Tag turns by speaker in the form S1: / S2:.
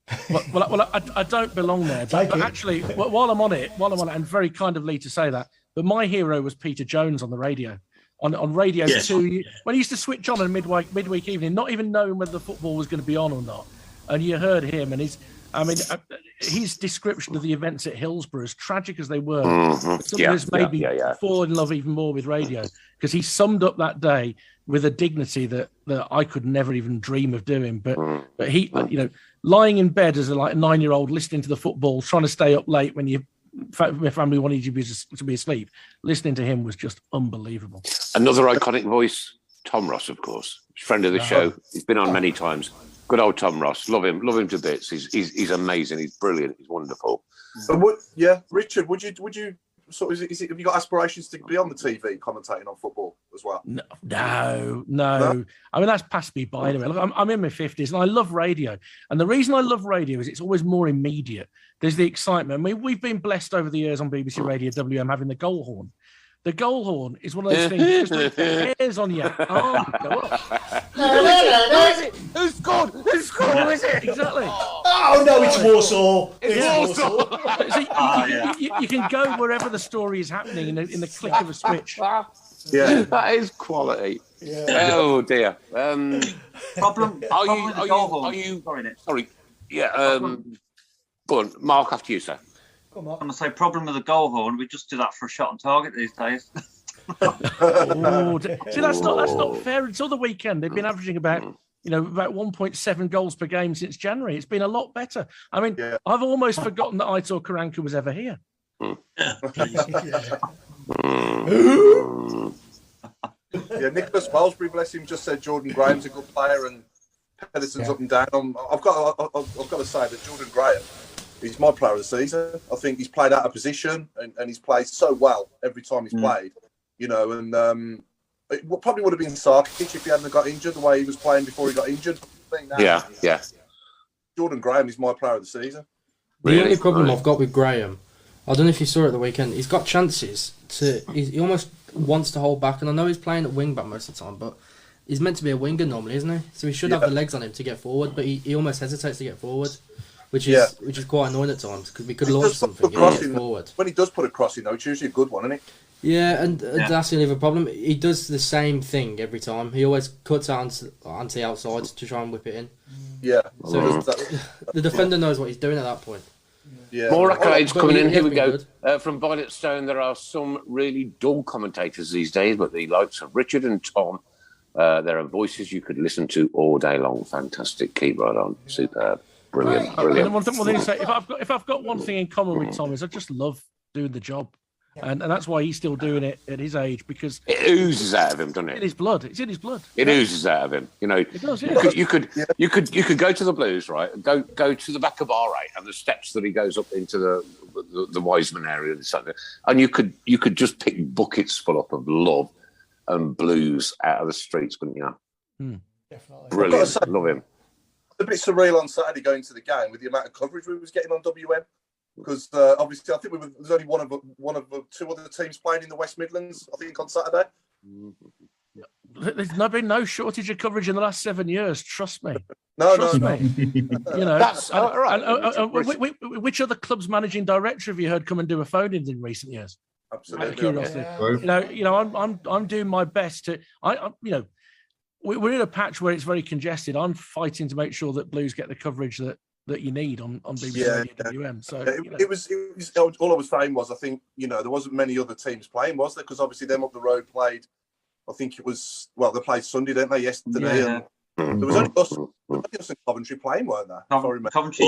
S1: I don't belong there. But actually, while I'm on it, and very kind of Lee to say that, but my hero was Peter Jones on the radio. On Radio 2, when he used to switch on midweek evening, not even knowing whether the football was going to be on or not. And you heard him and his description of the events at Hillsborough, as tragic as they were, has made me fall in love even more with radio, because he summed up that day with a dignity that I could never even dream of doing. But he, lying in bed as a 9-year-old, listening to the football, trying to stay up late when my family wanted you to be asleep, listening to him was just unbelievable.
S2: Another iconic voice, Tom Ross, of course, friend of the show. He's been on many times. Good old Tom Ross. Love him to bits. He's amazing. He's brilliant. He's wonderful.
S3: Richard, would you sort of, have you got aspirations to be on the TV commentating on football as well?
S1: No. I mean, that's passed me by anyway. Look, I'm in my 50s and I love radio. And the reason I love radio is it's always more immediate. There's the excitement. I mean, we've been blessed over the years on BBC Radio WM having the goal horn. The goal horn is one of those things that just hairs on your arm. Who scored? Who is it? Exactly.
S4: Oh, no, it's Warsaw.
S1: You can go wherever the story is happening in the click of a switch.
S2: Yeah, that is quality. Yeah. Oh dear. Sorry. Yeah. Go on, Mark. After you, sir.
S5: I'm going to say problem with the goal horn. We just do that for a shot on target these days.
S1: See, that's not fair. Until the weekend, they've been averaging about 1.7 goals per game since January. It's been a lot better. I mean, I've almost forgotten that Aitor Karanka was ever here.
S3: Nicholas Wellsbury, bless him, just said Jordan Graham's a good player and Pedersen's up and down. I've got to say that Jordan Graham, he's my player of the season. I think he's played out of position and he's played so well every time he's played. And it probably would have been Sarkic if he hadn't got injured the way he was playing before he got injured. Jordan Graham is my player of the season.
S6: The only problem I've got with Graham, I don't know if you saw it at the weekend, he's got chances he almost wants to hold back, and I know he's playing at wing back most of the time, but he's meant to be a winger normally, isn't he? So he should have the legs on him to get forward, but he almost hesitates to get forward, which is quite annoying at times, because we could launch something and get forward.
S3: When he does put a cross in, though, it's usually a good one, isn't it?
S6: Yeah, and that's the other problem. He does the same thing every time. He always cuts out onto the outside to try and whip it in.
S3: Yeah.
S6: So the defender knows what he's doing at that point.
S3: Yeah.
S2: More accolades coming in. Here we go. From Violet Stone, there are some really dull commentators these days, but the likes of Richard and Tom, there are voices you could listen to all day long. Fantastic. Keep right on. Superb. Brilliant.
S1: And one thing to say, if I've got one thing in common with Tom is I just love doing the job. And that's why he's still doing it at his age, because
S2: it oozes out of him, doesn't it?
S1: It's in his blood.
S2: It oozes out of him.
S1: It does. Yeah.
S2: You could go to the Blues, right? And go to the back of bar 8 and the steps that he goes up into the Wiseman area and something, and you could just pick buckets full up of love and blues out of the streets, couldn't you?
S4: Definitely.
S2: Brilliant. Love him.
S3: A bit surreal on Saturday going to the game with the amount of coverage we was getting on WM. Because obviously, I think there's only one of the two other teams playing in the West Midlands, I think, on Saturday.
S1: There's been no shortage of coverage in the last 7 years. Trust me.
S3: Trust
S1: me. That's which other club's managing director have you heard come and do a phone-in in recent years?
S3: Absolutely.
S1: Out of curiosity. I'm doing my best to. We're in a patch where it's very congested. I'm fighting to make sure that Blues get the coverage that you need on BBC Radio WM. So
S3: it was all I was saying was, I think there wasn't many other teams playing, was there? Because obviously them up the road played. I think it was they played Sunday, didn't they? Yesterday, and there was only us in Coventry playing, weren't there?
S5: Coventry,